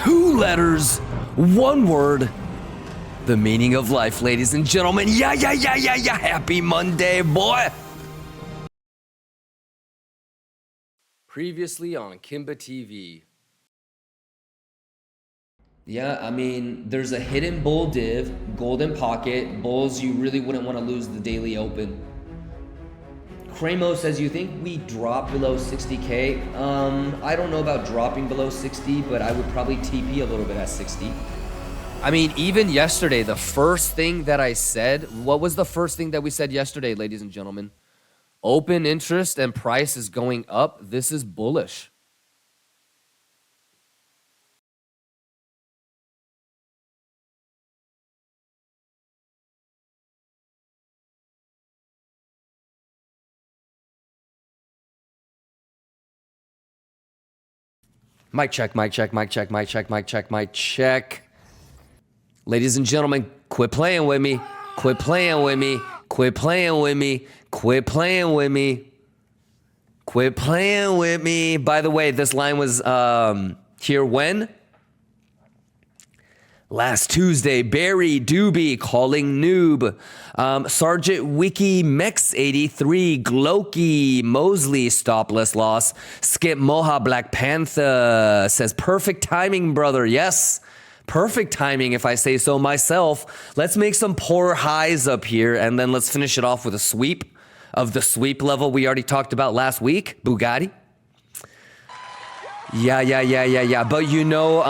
2 letters, 1 word, the meaning of life, ladies and gentlemen. Yeah. Happy Monday, boy. Previously on Kimba TV. Yeah, I mean, there's a hidden bull div, golden pocket. Bulls, you really wouldn't want to lose the daily open. Cremo says, you think we drop below 60K? I don't know about dropping below 60, but I would probably TP a little bit at 60. I mean, even yesterday, the first thing that I said, what was the first thing that we said yesterday, ladies and gentlemen? Open interest and price is going up. This is bullish. Mic check. Ladies and gentlemen, quit playing with me. Quit playing with me. Quit playing with me. Quit playing with me. Quit playing with me. By the way, this line was here when? Last Tuesday. Barry Doobie calling noob. Sergeant Wiki Mex 83. Gloki Mosley stopless loss. Skip Moha Black Panther says perfect timing, brother. Yes. Perfect timing, if I say so myself. Let's make some poor highs up here, and then let's finish it off with a sweep of the sweep level we already talked about last week. Bugatti. Yeah. But you know,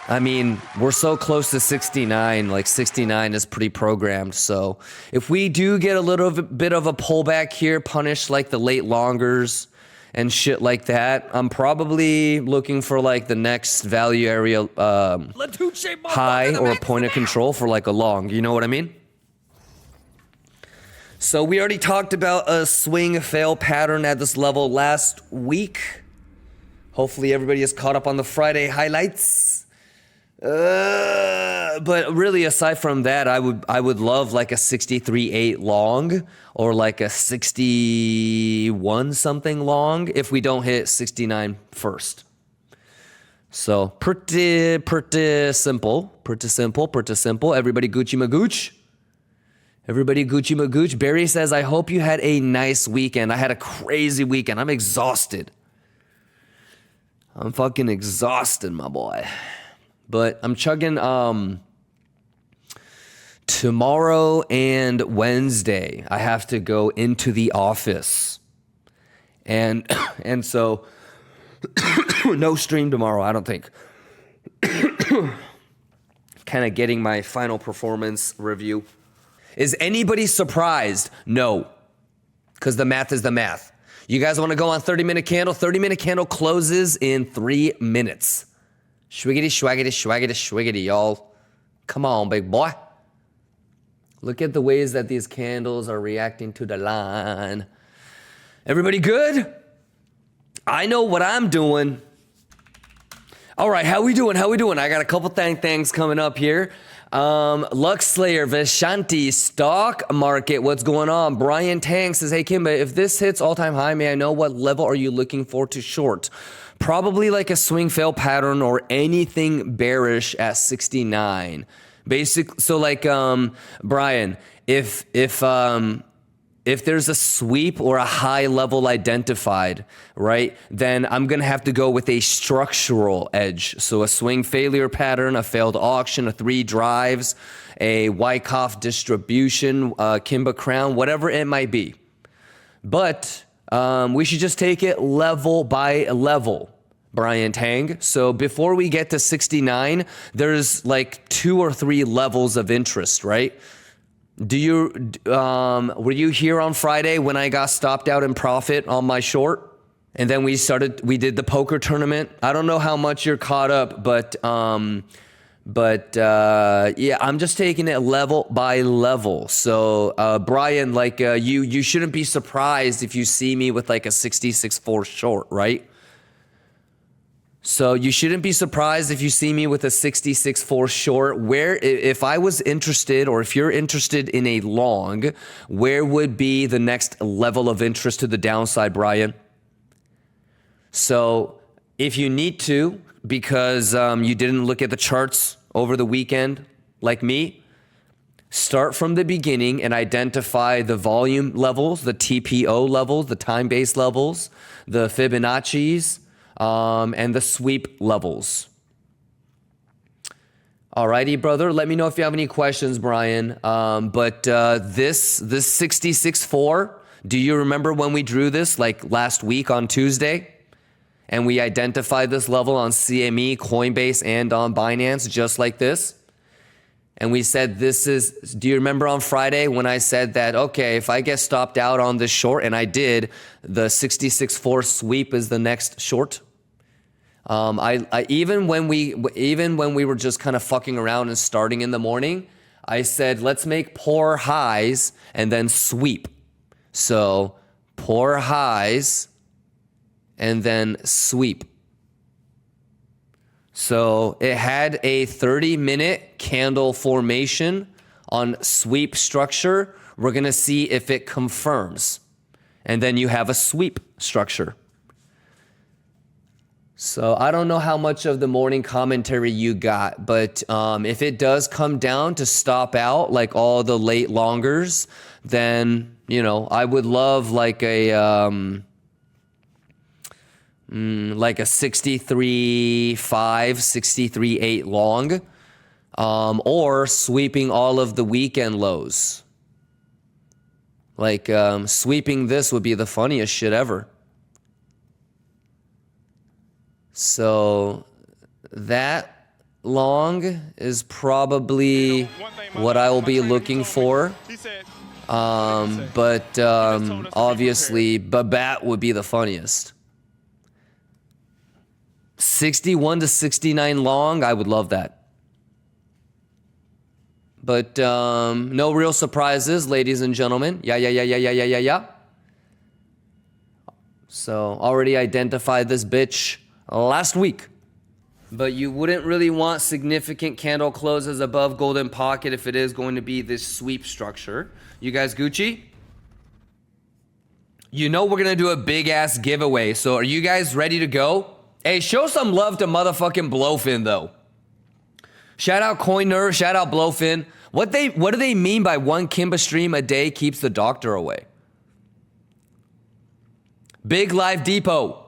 I mean, we're so close to 69. Like 69 is pretty programmed. So if we do get a little bit of a pullback here, punish like the late longers and shit like that, I'm probably looking for like the next value area high or point of control for like a long. You know what I mean? So we already talked about a swing fail pattern at this level last week. Hopefully everybody is caught up on the Friday highlights. But really, aside from that, I would love like a 63.8 long or like a 61 something long if we don't hit 69 first. So pretty simple. Everybody Gucci Magooch. Everybody Gucci Magooch. Barry says, I hope you had a nice weekend. I had a crazy weekend. I'm exhausted. I'm fucking exhausted, my boy. But I'm chugging tomorrow and Wednesday. I have to go into the office. And so no stream tomorrow, I don't think. Kind of getting my final performance review. Is anybody surprised? No. Because the math is the math. You guys want to go on 30-minute candle? 30-minute candle closes in 3 minutes. Schwiggity, y'all. Come on, big boy. Look at the ways that these candles are reacting to the line. Everybody good? I know what I'm doing. All right, how we doing? I got a couple things coming up here. Lux Slayer, Vishanti, Stock Market, what's going on? Brian Tang says, hey, Kimba, if this hits all-time high, may I know what level are you looking for to short? Probably like a swing fail pattern or anything bearish at 69. So like, Brian, if there's a sweep or a high level identified, right, then I'm going to have to go with a structural edge. So a swing failure pattern, a failed auction, a 3 drives, a Wyckoff distribution, Kimba crown, whatever it might be. But we should just take it level by level, Brian Tang. So before we get to 69, there's like 2 or 3 levels of interest, right? Were you here on Friday when I got stopped out in profit on my short? And then we did the poker tournament. I don't know how much you're caught up, but yeah, I'm just taking it level by level. So, Brian, like, you shouldn't be surprised if you see me with like a 66.4 short, right? So you shouldn't be surprised if you see me with a 66.4 short. Where, if I was interested, or if you're interested in a long, where would be the next level of interest to the downside, Brian? So if you need to, because you didn't look at the charts over the weekend like me, start from the beginning and identify the volume levels, the TPO levels, the time-based levels, the Fibonacci's, and the sweep levels. Alrighty, brother. Let me know if you have any questions, Brian. But this 66.4, do you remember when we drew this like last week on Tuesday? And we identified this level on CME, Coinbase, and on Binance just like this? And we said this is, do you remember on Friday when I said that, okay, if I get stopped out on this short, and I did, the 66.4 sweep is the next short? I even when we were just kind of fucking around and starting in the morning, I said, let's make poor highs and then sweep. So poor highs and then sweep. So it had a 30-minute candle formation on sweep structure. We're going to see if it confirms. And then you have a sweep structure. So I don't know how much of the morning commentary you got, but if it does come down to stop out like all the late longers, then, you know, I would love like a 63.5, 63.8 long, or sweeping all of the weekend lows. Like sweeping this would be the funniest shit ever. So that long is probably what I will be looking for. But obviously Babat would be the funniest. 61 to 69 long, I would love that. But no real surprises, ladies and gentlemen. Yeah. So already identified this bitch last week. But you wouldn't really want significant candle closes above golden pocket if it is going to be this sweep structure. You guys Gucci? You know we're going to do a big ass giveaway. So are you guys ready to go? Hey, show some love to motherfucking Blowfin though. Shout out Coiner, shout out Blowfin. What do they mean by one Kimba stream a day keeps the doctor away? Big Live Depot.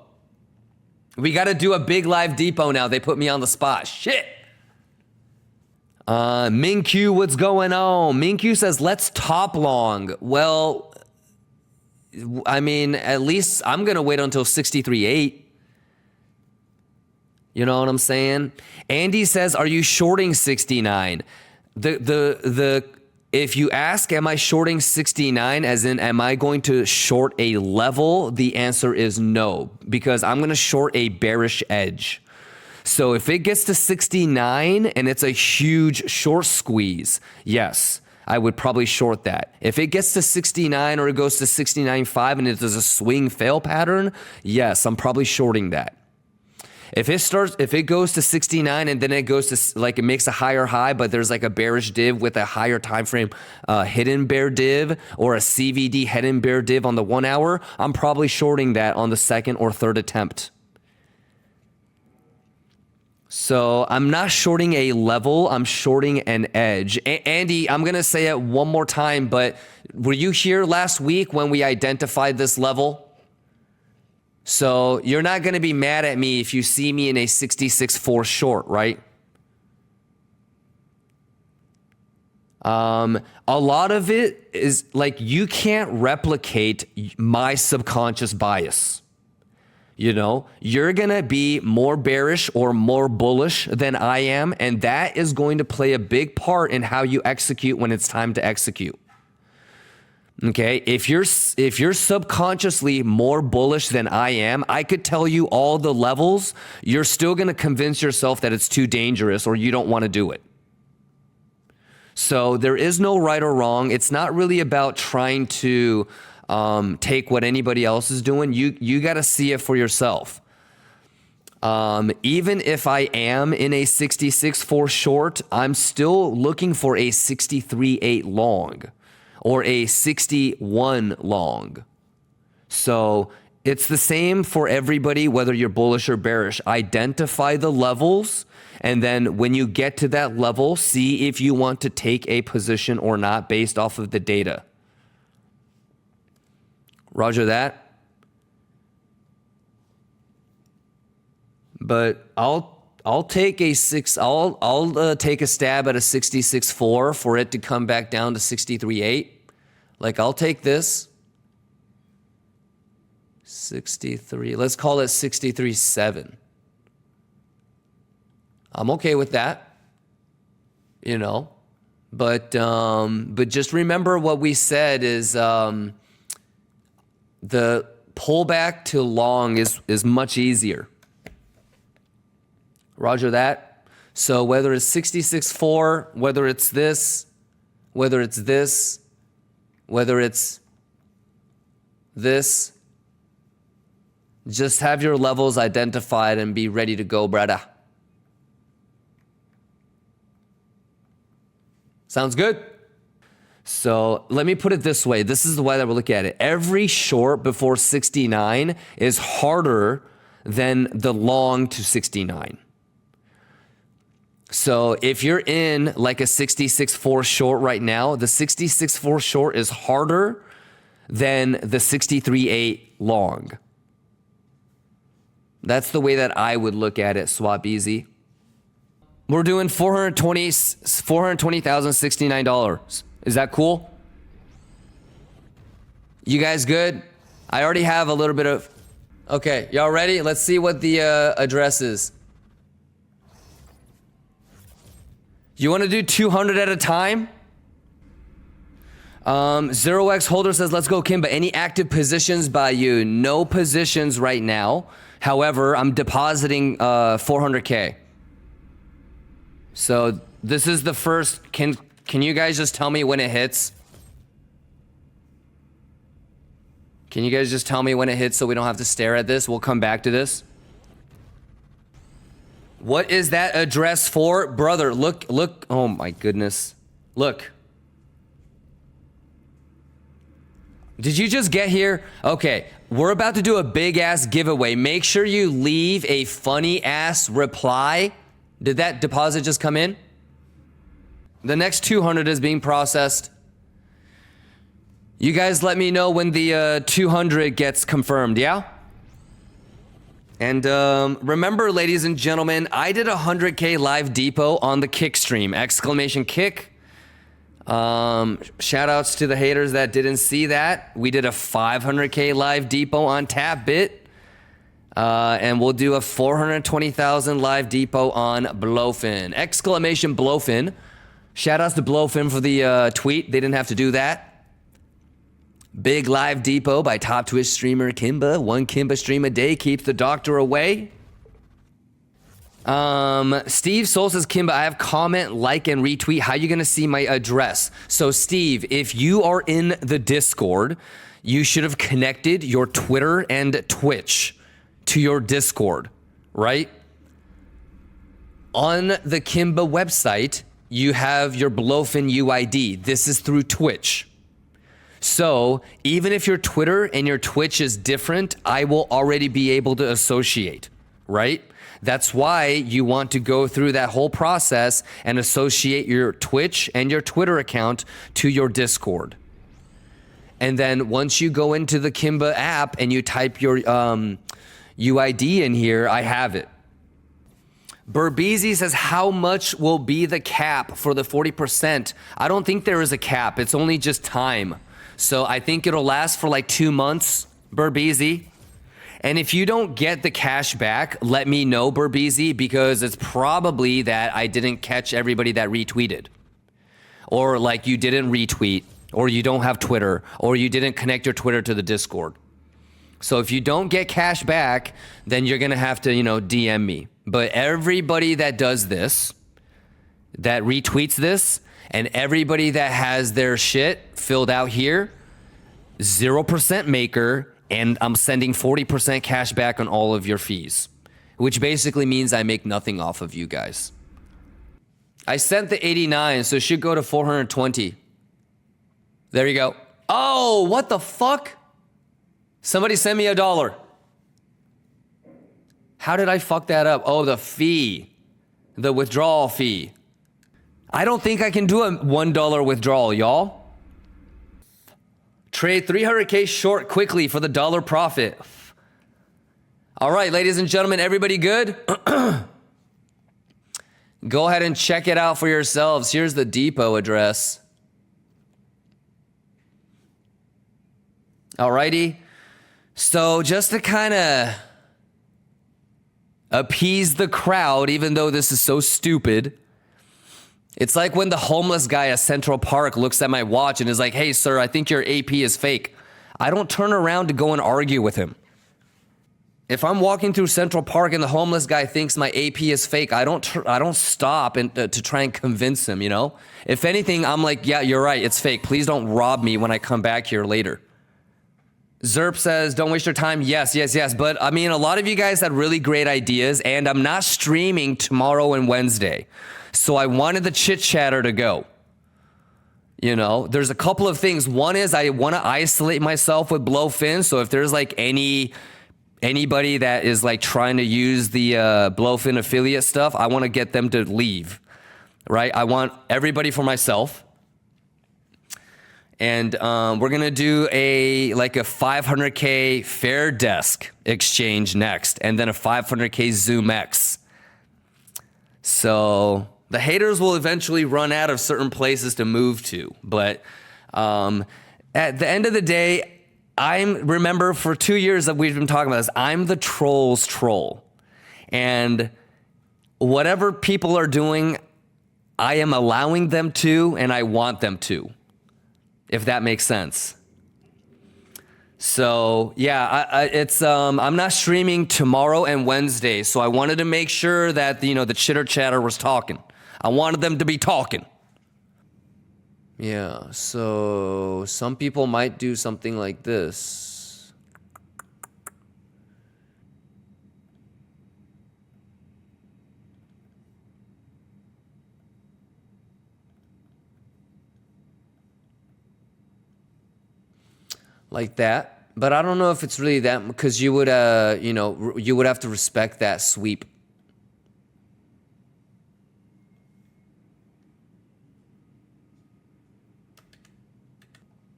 We got to do a big live depot now. They put me on the spot. Shit. Minkyu, what's going on? Minkyu says, let's top long. Well, I mean, at least I'm going to wait until 63.8. You know what I'm saying? Andy says, are you shorting 69? If you ask, am I shorting 69, as in, am I going to short a level? The answer is no, because I'm going to short a bearish edge. So if it gets to 69 and it's a huge short squeeze, yes, I would probably short that. If it gets to 69 or it goes to 69.5 and it does a swing fail pattern, yes, I'm probably shorting that. If it goes to 69 and then it goes to like it makes a higher high, but there's like a bearish div with a higher time frame hidden bear div or a CVD hidden bear div on the 1 hour, I'm probably shorting that on the second or third attempt. So I'm not shorting a level, I'm shorting an edge. Andy, I'm going to say it one more time, but were you here last week when we identified this level? So you're not going to be mad at me if you see me in a 66.4 short, right? A lot of it is like you can't replicate my subconscious bias. You know, you're going to be more bearish or more bullish than I am, and that is going to play a big part in how you execute when it's time to execute. Okay, if you're subconsciously more bullish than I am, I could tell you all the levels, you're still going to convince yourself that it's too dangerous or you don't want to do it. So there is no right or wrong. It's not really about trying to take what anybody else is doing. You got to see it for yourself. Even if I am in a 66.4 short, I'm still looking for a 63.8 long. Or a 61 long. So It's the same for everybody, whether you're bullish or bearish. Identify the levels, and then when you get to that level, see if you want to take a position or not based off of the data. Roger that. But I'll take a take a stab at a 66.4 for it to come back down to 63.8. Like, I'll take this. 63. Let's call it 63.7. I'm okay with that. You know, but just remember what we said is the pullback to long is much easier. Roger that. So whether it's 66.4, whether it's this, whether it's this, whether it's this, just have your levels identified and be ready to go, brother. Sounds good? So let me put it this way. This is the way that we'll look at it. Every short before 69 is harder than the long to 69. So if you're in like a 66.4 short right now, the 66.4 short is harder than the 63.8 long. That's the way that I would look at it, Swap Easy. We're doing $420,069. Is that cool? You guys good? I already have a little bit of... Okay, y'all ready? Let's see what the address is. You want to do 200 at a time? 0x holder says, let's go, Kimba. Any active positions by you? No positions right now. However, I'm depositing 400K. So this is the first. Can you guys just tell me when it hits? Can you guys just tell me when it hits so we don't have to stare at this? We'll come back to this. What is that address for? Brother, look. Oh my goodness. Look. Did you just get here? Okay, we're about to do a big ass giveaway. Make sure you leave a funny ass reply. Did that deposit just come in? The next 200 is being processed. You guys let me know when the 200 gets confirmed, yeah? And remember, ladies and gentlemen, I did a 100K live depot on the Kick stream. Exclamation Kick. Shout outs to the haters that didn't see that. We did a 500K live depot on TapBit. And we'll do a 420,000 live depot on Blowfin. Exclamation Blowfin. Shout outs to Blowfin for the tweet. They didn't have to do that. Big live depot by top Twitch streamer Kimba. One Kimba stream a day keeps the doctor away. Steve Soul says, Kimba, I have comment, like, and retweet. How you gonna see my address? So Steve, if you are in the Discord, you should have connected your Twitter and Twitch to your Discord, right? On the Kimba website, you have your Blowfin UID. This is through Twitch. So even if your Twitter and your Twitch is different, I will already be able to associate, right? That's why you want to go through that whole process and associate your Twitch and your Twitter account to your Discord. And then once you go into the Kimba app and you type your UID in here, I have it. Burbeezy says, how much will be the cap for the 40%? I don't think there is a cap. It's only just time. So I think it'll last for like 2 months, Burbeezy. And if you don't get the cash back, let me know, Burbeezy, because it's probably that I didn't catch everybody that retweeted. Or like you didn't retweet, or you don't have Twitter, or you didn't connect your Twitter to the Discord. So if you don't get cash back, then you're gonna have to, DM me. But everybody that does this, that retweets this, and everybody that has their shit filled out here, 0% maker, and I'm sending 40% cash back on all of your fees, which basically means I make nothing off of you guys. I sent the 89, so it should go to 420. There you go. Oh, what the fuck? Somebody send me $1. How did I fuck that up? Oh, the fee. The withdrawal fee. I don't think I can do a $1 withdrawal, y'all. Trade 300K short quickly for the dollar profit. All right, ladies and gentlemen, everybody good? Go ahead and check it out for yourselves. Here's the depot address. Alrighty. So just to kind of appease the crowd, even though this is so stupid, it's like when the homeless guy at Central Park looks at my watch and is like, hey, sir, I think your AP is fake. I don't turn around to go and argue with him. If I'm walking through Central Park and the homeless guy thinks my AP is fake, I don't stop and to try and convince him, you know? If anything, I'm like, yeah, you're right, it's fake. Please don't rob me when I come back here later. Zerp says, don't waste your time. Yes. But I mean, a lot of you guys had really great ideas, and I'm not streaming tomorrow and Wednesday. So I wanted the chit chatter to go. You know, there's a couple of things. One is I want to isolate myself with Blowfin. So if there's like anybody that is like trying to use the Blowfin affiliate stuff, I want to get them to leave, right? I want everybody for myself. And we're going to do a 500K Fair Desk exchange next, and then a 500K ZoomX. So the haters will eventually run out of certain places to move to. But at the end of the day, remember for 2 years that we've been talking about this, I'm the troll's troll. And whatever people are doing, I am allowing them to, and I want them to, if that makes sense. So yeah, I'm not streaming tomorrow and Wednesday, so I wanted to make sure that the chitter chatter was talking. I wanted them to be talking. Yeah, so some people might do something like this. Like that. But I don't know if it's really that, because you would you would have to respect that sweep.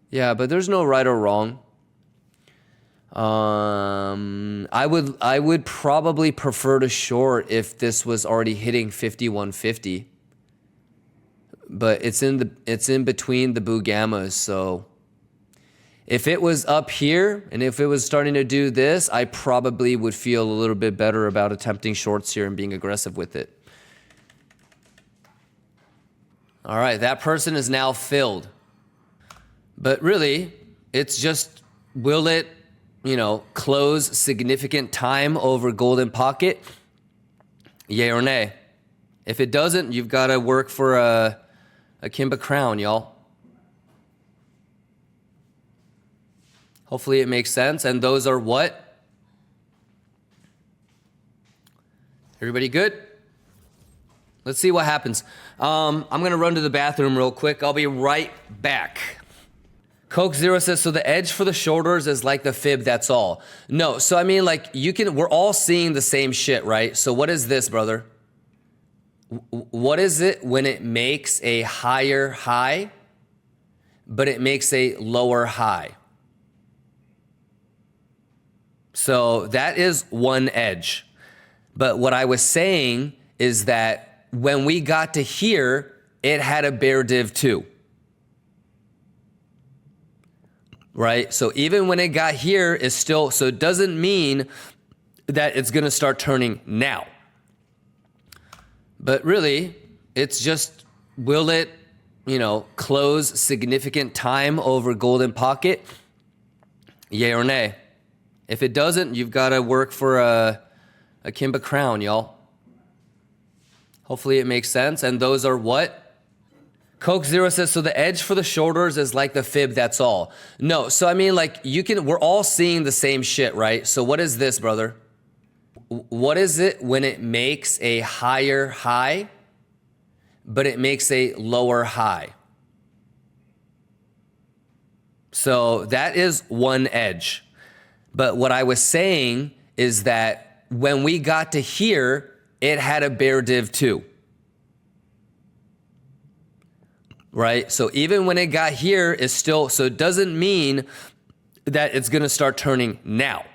Yeah, but there's no right or wrong. I would probably prefer to short if this was already hitting 5150. But it's in between the boo gammas, so if it was up here and if it was starting to do this, I probably would feel a little bit better about attempting shorts here and being aggressive with it. All right, that person is now filled. But really, it's just, will it, close significant time over golden pocket? Yay or nay? If it doesn't, you've got to work for a Kimba crown, y'all. Hopefully it makes sense. And those are what? Everybody good? Let's see what happens. I'm going to run to the bathroom real quick. I'll be right back. Coke Zero says, so the edge for the shoulders is like the fib, that's all. No, so I mean, we're all seeing the same shit, right? So what is this, brother? What is it when it makes a higher high, but it makes a lower high? So that is one edge. But what I was saying is that when we got to here, it had a bear div too. Right? So even when it got here, it's still, so it doesn't mean that it's going to start turning now. But really, it's just, will it, close significant time over golden pocket? Yay or nay? If it doesn't, you've got to work for a Kimba crown, y'all. Hopefully it makes sense. And those are what? Coke Zero says, so the edge for the shoulders is like the fib, that's all. No, so I mean, we're all seeing the same shit, right? So what is this, brother? What is it when it makes a higher high, but it makes a lower high? So that is one edge. But what I was saying is that when we got to here, it had a bear div too. Right? So even when it got here, it's still, so it doesn't mean that it's going to start turning now.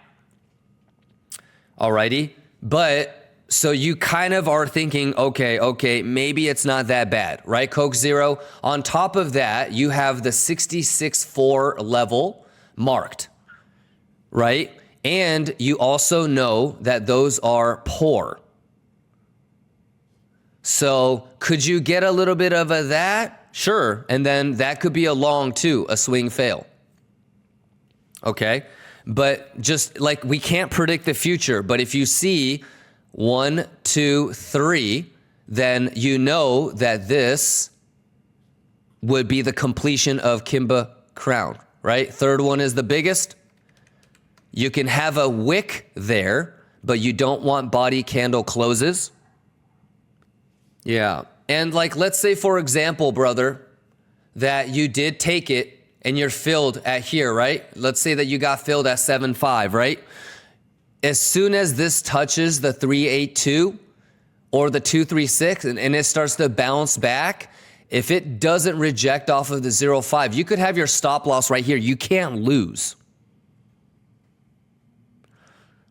Alrighty? But so you kind of are thinking, okay, maybe it's not that bad, right? Coke Zero. On top of that, you have the 66.4 level marked, right? And you also know that those are poor. So could you get a little bit of that? Sure. And then that could be a long too, a swing fail. Okay. But just like we can't predict the future, but if you see 1, 2, 3, then you know that this would be the completion of Kimba Crown, right? Third one is the biggest. You can have a wick there, but you don't want body candle closes. Yeah. And like, let's say, for example, brother, that you did take it and you're filled at here, right? Let's say that you got filled at 7.5, right? As soon as this touches the 382 or the 236 and it starts to bounce back, if it doesn't reject off of the 0.5, you could have your stop loss right here. You can't lose.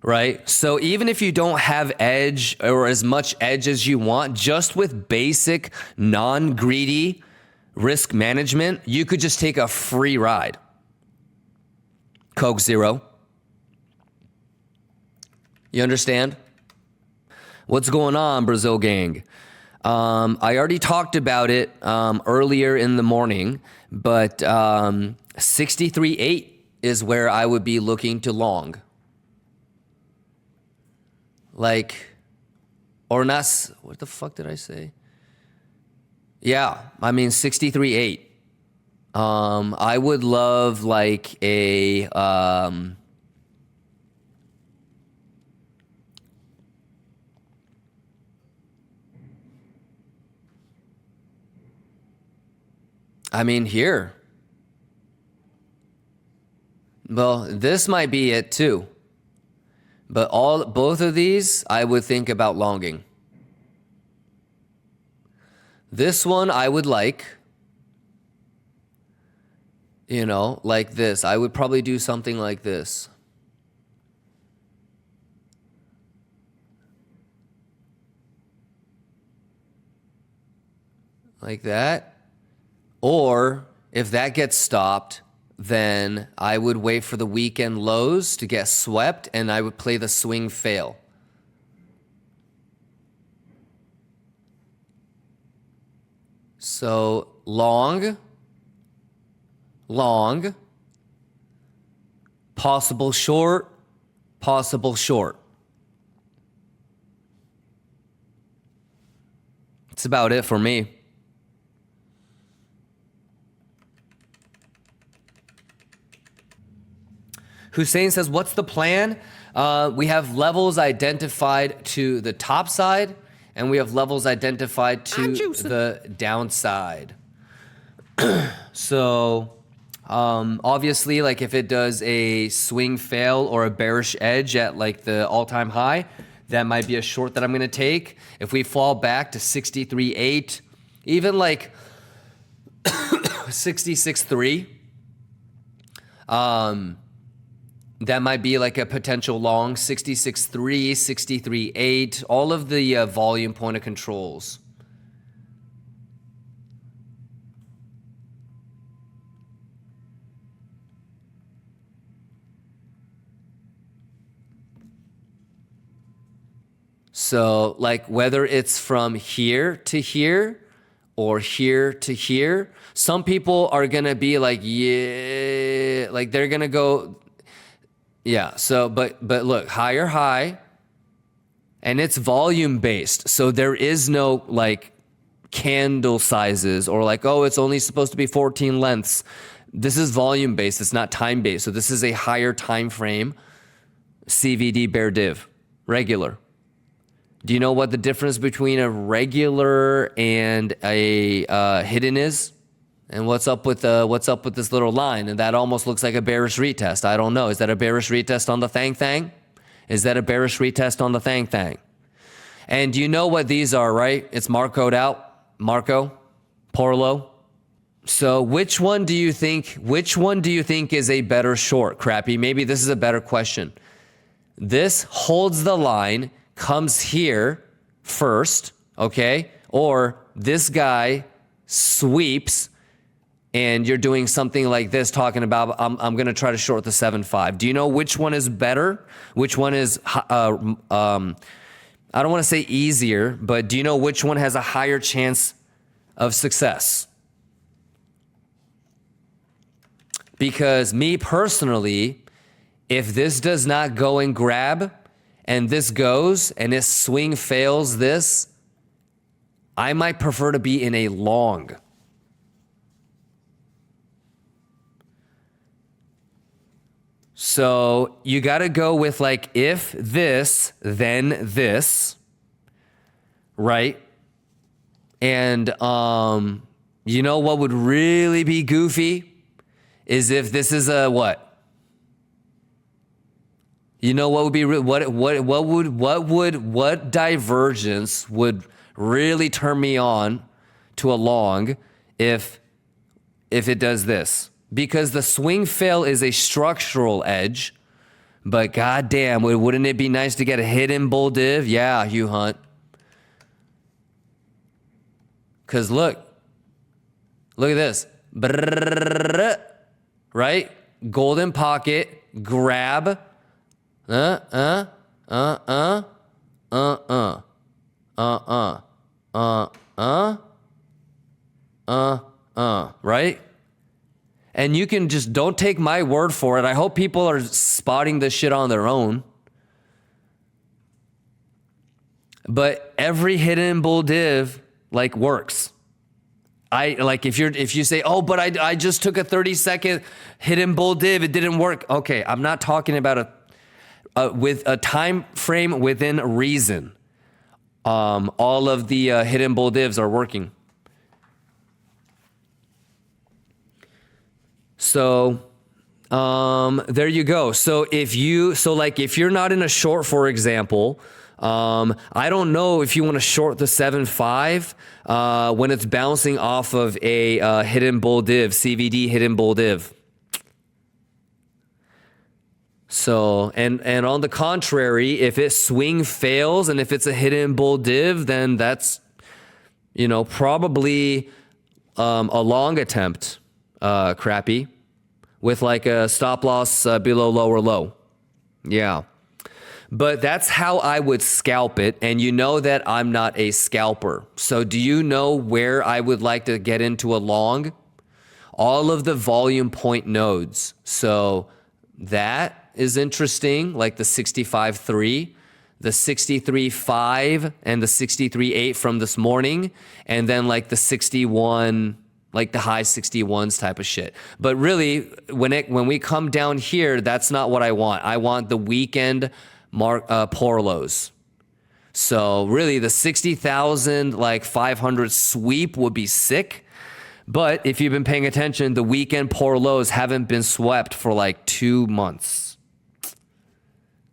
Right? So even if you don't have edge or as much edge as you want, just with basic non-greedy risk management, you could just take a free ride. Coke Zero. You understand? What's going on, Brazil gang? I already talked about it earlier in the morning, but 63.8 is where I would be looking to long. Like, or not, what the fuck did I say? Yeah, I mean 63.8. I would love like a I mean here. Well, this might be it too. But both of these, I would think about longing. This one I would like, you know, like this. I would probably do something like this. Like that. Or if that gets stopped, then I would wait for the weekend lows to get swept and I would play the swing fail. So long, possible short. That's about it for me. Hussein says, what's the plan? We have levels identified to the top side, and we have levels identified to the downside. So, obviously, like if it does a swing fail or a bearish edge at like the all-time high, that might be a short that I'm going to take. If we fall back to 63.8, even like 66.3, that might be like a potential long. 66.3, 63.8, all of the volume point of controls. So like whether it's from here to here or here to here, some people are going to be like, yeah, like they're going to go, yeah. So, but look, higher high, and it's volume based. So there is no like candle sizes or like, oh, it's only supposed to be 14 lengths. This is volume based. It's not time based. So this is a higher time frame CVD bear div, regular. Do you know what the difference between a regular and a hidden is? And what's up with this little line? And that almost looks like a bearish retest. I don't know. Is that a bearish retest on the thang? Is that a bearish retest on the thang? And you know what these are, right? It's Marcoed out, Marco, Porlo. So which one do you think is a better short, Crappy? Maybe this is a better question. This holds the line, comes here first, okay? Or this guy sweeps and you're doing something like this, talking about, I'm going to try to short the 7.5. Do you know which one is better? Which one is, I don't want to say easier, but do you know which one has a higher chance of success? Because me personally, if this does not go and grab, and this goes, and this swing fails this, I might prefer to be in a long. So you got to go with like, if this, then this, right? And you know what would really be goofy is if this is a what? You know what would be what divergence would really turn me on to a long if it does this? Because the swing fail is a structural edge, but goddamn, wouldn't it be nice to get a hidden bull div? Yeah, Hugh Hunt. Because look at this. Right? Golden pocket, grab. Right? And you can just, don't take my word for it. I hope people are spotting this shit on their own. But every hidden bull div like works. If you say, oh, but I just took a 30-second hidden bull div, it didn't work. Okay, I'm not talking about with a time frame within reason. All of the hidden bull divs are working. So there you go. So if you're not in a short, for example, I don't know if you want to short the 7.5 when it's bouncing off of a hidden bull div, CVD hidden bull div. So, and on the contrary, if it swing fails and if it's a hidden bull div, then that's, probably a long attempt, Crappy, with like a stop loss below lower low. Yeah. But that's how I would scalp it. And you know that I'm not a scalper. So do you know where I would like to get into a long? All of the volume point nodes. So that is interesting, like the 65.3, the 63.5, and the 63.8 from this morning, and then like the 61, like the high 61s type of shit. But really, when we come down here, that's not what I want. I want the weekend Porlos. So really, the 60,000 like 500 sweep would be sick. But if you've been paying attention, the weekend Porlos haven't been swept for like 2 months.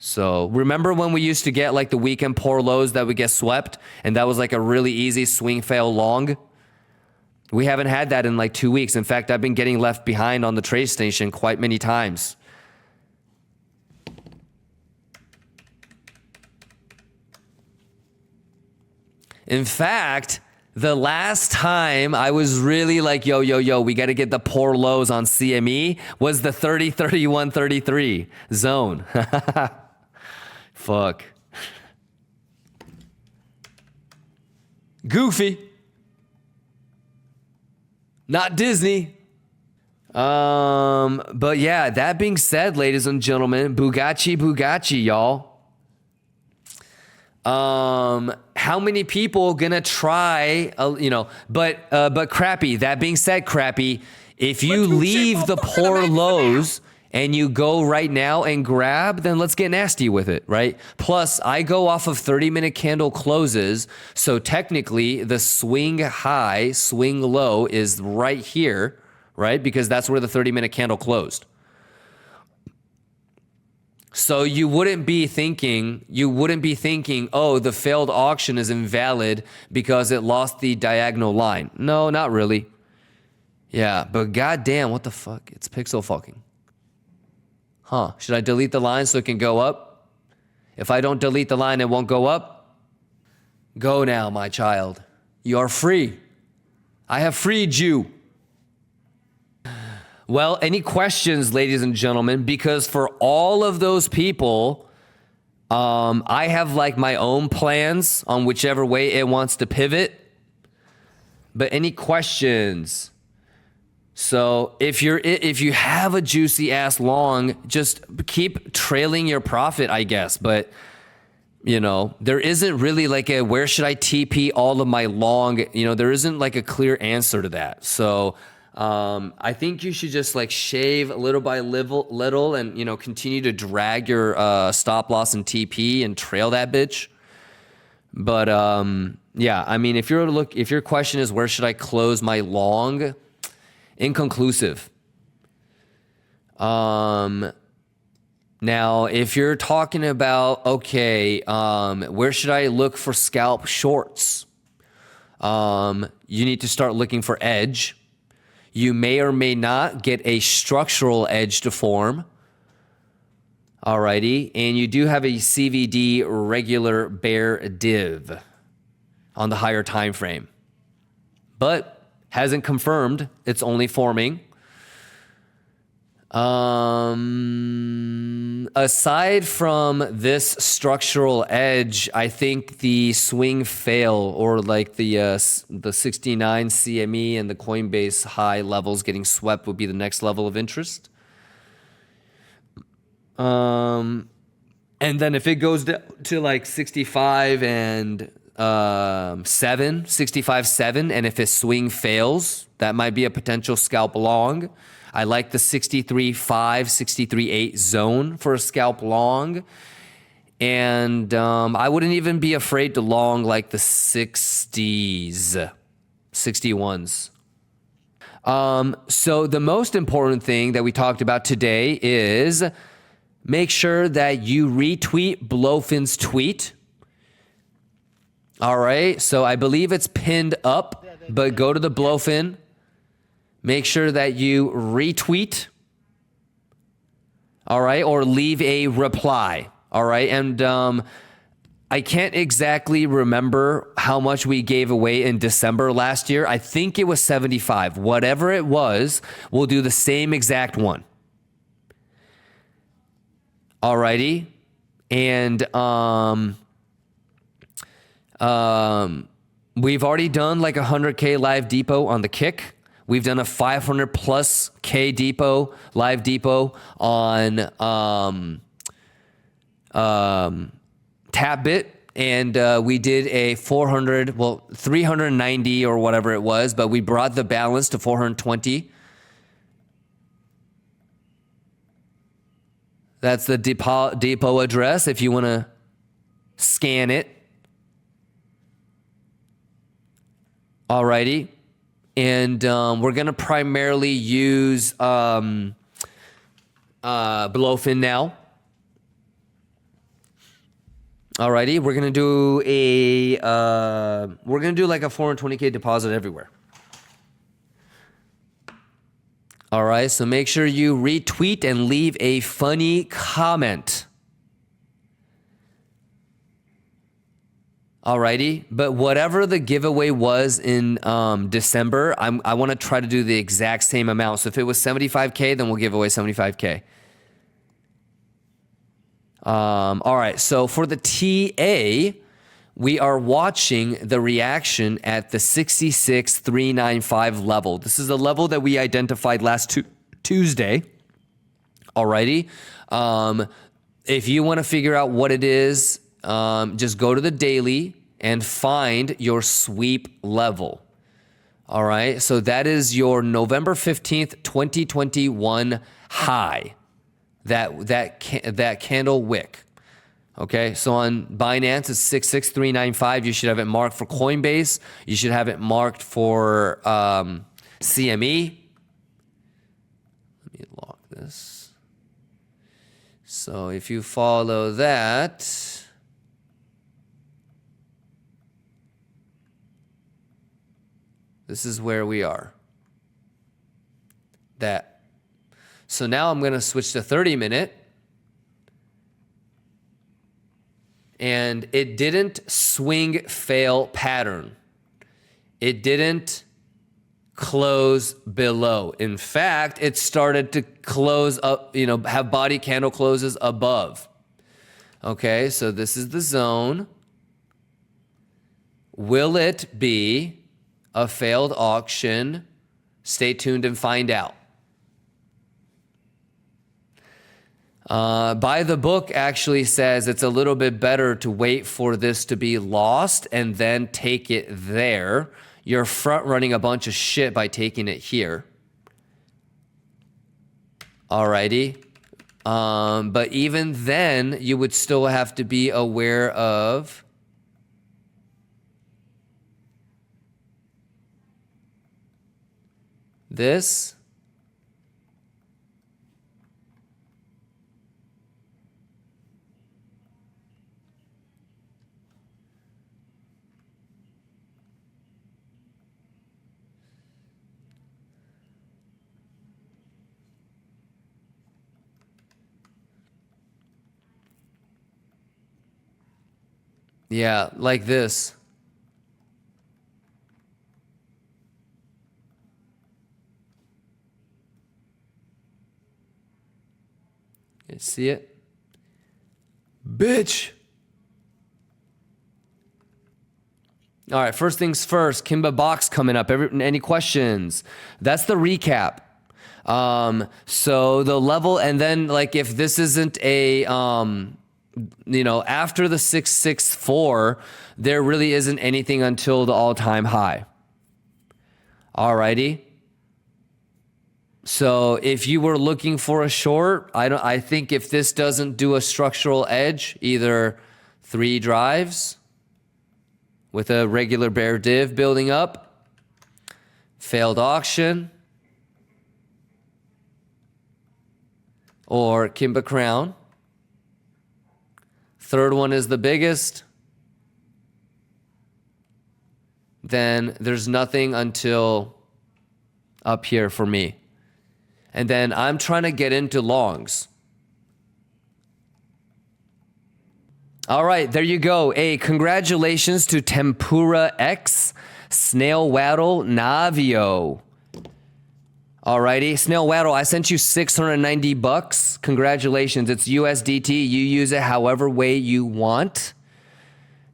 So remember when we used to get like the weekend Porlos that would get swept, and that was like a really easy swing fail long? We haven't had that in like 2 weeks. In fact, I've been getting left behind on the trade station quite many times. In fact, the last time I was really like, yo, we got to get the poor lows on CME was the 30, 31, 33 zone. Fuck. Goofy. Not Disney. But yeah, that being said, ladies and gentlemen, Bugatti, y'all. How many people gonna try, but Crappy, that being said, Crappy, if you leave the poor lows, and you go right now and grab, then let's get nasty with it, right? Plus, I go off of 30-minute candle closes, so technically the swing high, swing low is right here, right? Because that's where the 30-minute candle closed. So you wouldn't be thinking, oh, the failed auction is invalid because it lost the diagonal line. No, not really. Yeah, but goddamn, what the fuck? It's pixel fucking. Huh, should I delete the line so it can go up? If I don't delete the line, it won't go up? Go now, my child. You are free. I have freed you. Well, any questions, ladies and gentlemen? Because for all of those people, I have like my own plans on whichever way it wants to pivot. But any questions? So if you have a juicy ass long, just keep trailing your profit, I guess. But you know, there isn't really like a where should I TP all of my long? You know, there isn't like a clear answer to that. So I think you should just like shave little by little, and you know, continue to drag your stop loss and TP and trail that bitch. But yeah, I mean, if your question is where should I close my long? Inconclusive. Now, if you're talking about, okay, where should I look for scalp shorts? You need to start looking for edge. You may or may not get a structural edge to form. Alrighty, and you do have a CVD regular bear div on the higher time frame. But hasn't confirmed, it's only forming. Aside from this structural edge, I think the swing fail or like the 69 CME and the Coinbase high levels getting swept would be the next level of interest. And then if it goes to like 65 and 65.7, and if his swing fails, that might be a potential scalp long. I like the 63.5, 63.8 zone for a scalp long. And I wouldn't even be afraid to long like the 60s, 61s. So the most important thing that we talked about today is make sure that you retweet Blowfin's tweet. All right, so I believe it's pinned up, but go to the Blowfin. Make sure that you retweet, all right, or leave a reply, all right? And I can't exactly remember how much we gave away in December last year. I think it was 75. Whatever it was, we'll do the same exact one. All righty, and we've already done like 100K live depot on the Kick. We've done a 500 plus K depot, live depot on Tapbit. And we did a 390 or whatever it was, but we brought the balance to 420. That's the depot address if you want to scan it. Alrighty, and we're gonna primarily use Blowfin now. Alrighty, we're gonna do like a 420K deposit everywhere. All right, so make sure you retweet and leave a funny comment. Alrighty, but whatever the giveaway was in December, I want to try to do the exact same amount. So if it was 75K, then we'll give away 75K. All right, so for the TA, we are watching the reaction at the 66,395 level. This is a level that we identified last Tuesday. Alrighty, if you want to figure out what it is, just go to the daily and find your sweep level. All right, so that is your November 15th, 2021 high. that candle wick. Okay, so on Binance it's 66395. You should have it marked for Coinbase. You should have it marked for CME. Let me lock this. So if you follow that, this is where we are. That. So now I'm going to switch to 30-minute. And it didn't swing fail pattern. It didn't close below. In fact, it started to close up, have body candle closes above. Okay, so this is the zone. Will it be a failed auction? Stay tuned and find out. By the book actually says it's a little bit better to wait for this to be lost and then take it there. You're front running a bunch of shit by taking it here. Alrighty. But even then, you would still have to be aware of this. Yeah, like this. You see it? Bitch. All right, first things first, Kimba box coming up. Any questions? That's the recap. So the level, and then like if this isn't a after the 664, there really isn't anything until the all-time high. Alrighty. So if you were looking for a short, I think if this doesn't do a structural edge, either 3 drives with a regular bear div building up, failed auction, or Kimba crown. Third one is the biggest. Then there's nothing until up here for me. And then I'm trying to get into longs. All right, there you go. Hey, congratulations to Tempura X, Snail Waddle, Navio. Alrighty, Snail Waddle, I sent you $690. Congratulations, it's USDT. You use it however way you want.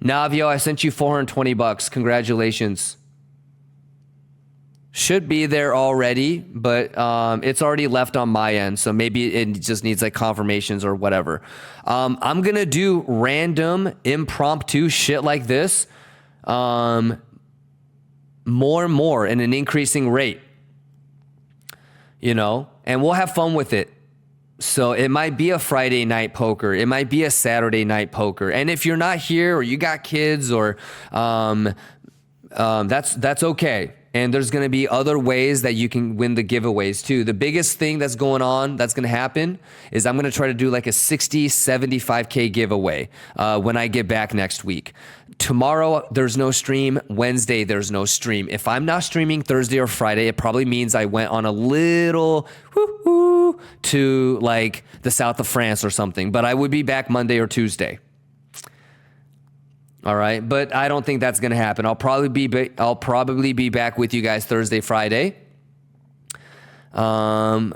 Navio, I sent you $420. Congratulations. Should be there already, but it's already left on my end, so maybe it just needs like confirmations or whatever. I'm gonna do random, impromptu shit like this more and more in an increasing rate. And we'll have fun with it. So it might be a Friday night poker. It might be a Saturday night poker. And if you're not here or you got kids or that's okay. And there's going to be other ways that you can win the giveaways too. The biggest thing that's going on, that's going to happen, is I'm going to try to do like a 60, 75K giveaway when I get back next week. Tomorrow, there's no stream. Wednesday, there's no stream. If I'm not streaming Thursday or Friday, it probably means I went on a little woo-hoo to like the south of France or something. But I would be back Monday or Tuesday. All right, but I don't think that's going to happen. I'll probably be back with you guys Thursday, Friday. Flying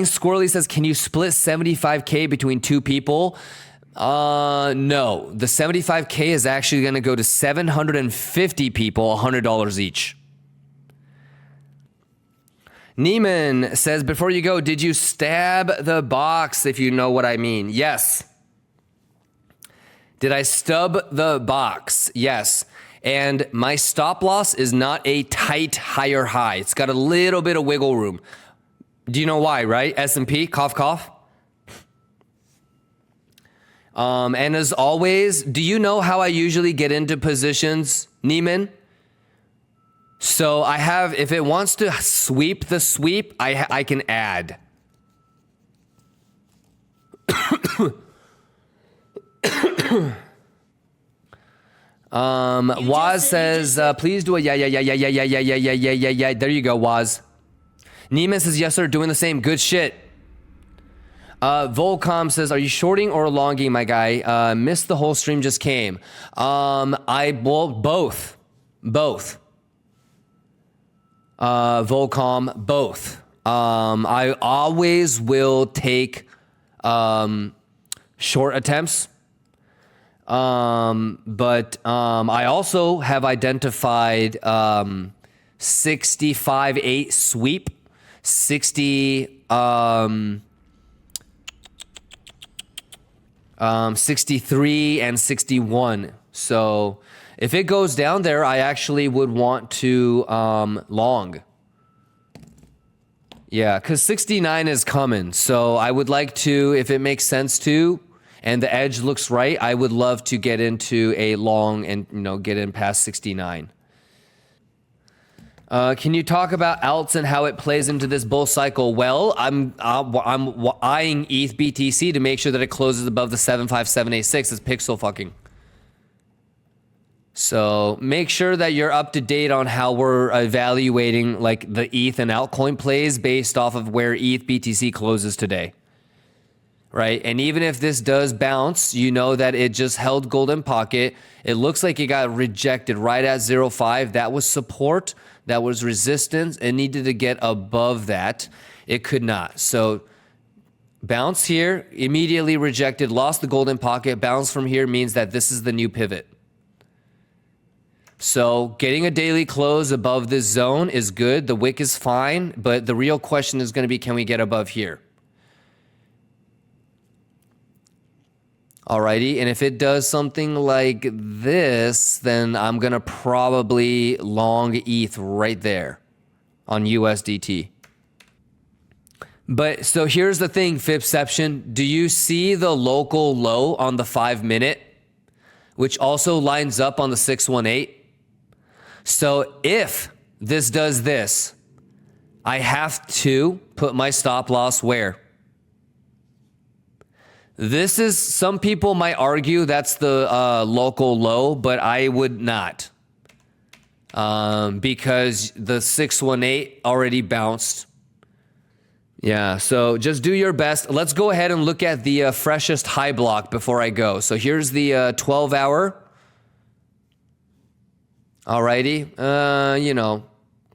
Squirrely says, can you split 75K between 2 people? No, the 75K is actually going to go to 750 people, $100 each. Neiman says, before you go, did you stab the box, if you know what I mean? Yes. Did I stub the box? Yes. And my stop loss is not a tight higher high. It's got a little bit of wiggle room. Do you know why, right? S&P, cough, cough. And as always, do you know how I usually get into positions, Neiman? So I have, if it wants to sweep the sweep, I can add. Waz says, please do a yeah. There you go, Waz. Neiman says, yes, sir, doing the same. Good shit. Volcom says, are you shorting or longing, my guy? Missed the whole stream, just came. Both. Volcom, both. I always will take short attempts. But I also have identified 65-8 sweep, 63 and 61. So if it goes down there, I actually would want to long. Yeah, because 69 is coming. So I would like to, if it makes sense to, and the edge looks right, I would love to get into a long and, get in past 69. Can you talk about alts and how it plays into this bull cycle? Well, I'm eyeing ETH BTC to make sure that it closes above the 75786. It's pixel fucking. So make sure that you're up to date on how we're evaluating like the ETH and altcoin plays based off of where ETH BTC closes today. Right? And even if this does bounce, you know that it just held golden pocket. It looks like it got rejected right at 0.5. That was support. That was resistance. It needed to get above that. It could not. So bounce here, immediately rejected, lost the golden pocket. Bounce from here means that this is the new pivot. So getting a daily close above this zone is good. The wick is fine. But the real question is going to be, can we get above here? Alrighty, and if it does something like this, then I'm gonna probably long ETH right there on USDT. But so here's the thing, Fibception. Do you see the local low on the 5-minute, which also lines up on the 618? So if this does this, I have to put my stop loss where? This is, some people might argue that's the local low, but I would not. Because the 618 already bounced. Yeah, so just do your best. Let's go ahead and look at the freshest high block before I go. So here's the 12-hour. Alrighty,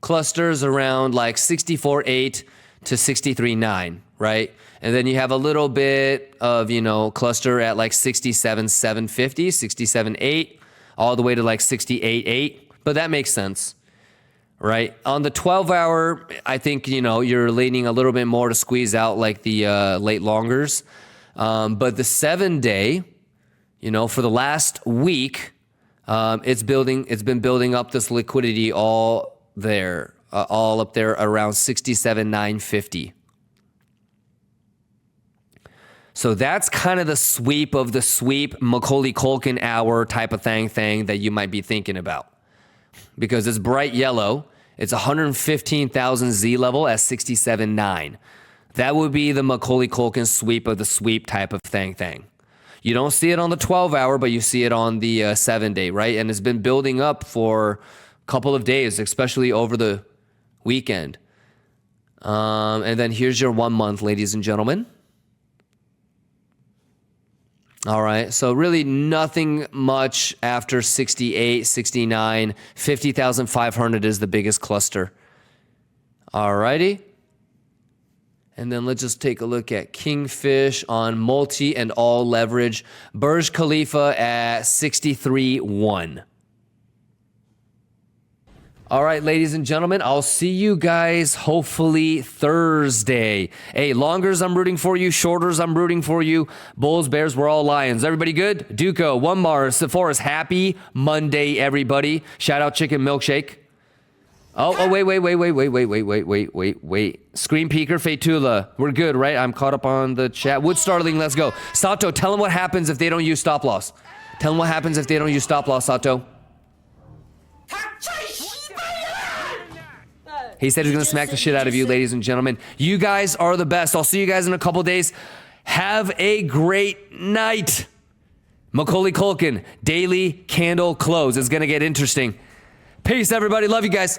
clusters around like 64.8 to 63.9, right? And then you have a little bit of, cluster at like 67.750, 67.8, all the way to like 68.8. But that makes sense, right? On the 12-hour, I think, you're leaning a little bit more to squeeze out like the late longers. But the 7-day, for the last week, it's been building up this liquidity all up there around 67.950. So that's kind of the sweep of the sweep Macaulay Culkin hour type of thing that you might be thinking about. Because it's bright yellow. It's 115,000 Z level at 67.9. That would be the Macaulay Culkin sweep of the sweep type of thing. You don't see it on the 12-hour, but you see it on the 7-day, right? And it's been building up for a couple of days, especially over the weekend. And then here's your 1 month, ladies and gentlemen. All right, so really nothing much after 68, 69, 50,500 is the biggest cluster. All righty. And then let's just take a look at Kingfish on multi and all leverage. Burj Khalifa at 63.1. All right, ladies and gentlemen, I'll see you guys hopefully Thursday. Hey, longers, I'm rooting for you. Shorters, I'm rooting for you. Bulls, Bears, we're all Lions. Everybody good? Duco, One Mars, Sephora's, happy Monday, everybody. Shout out Chicken Milkshake. Wait. Screen peeker, Fetula. We're good, right? I'm caught up on the chat. Wood Starling, let's go. Sato, tell them what happens if they don't use stop loss. Tell them what happens if they don't use stop loss, Sato. He said he's gonna smack the shit out of you, ladies and gentlemen. You guys are the best. I'll see you guys in a couple days. Have a great night. Macaulay Culkin, daily candle close. It's gonna get interesting. Peace, everybody. Love you guys.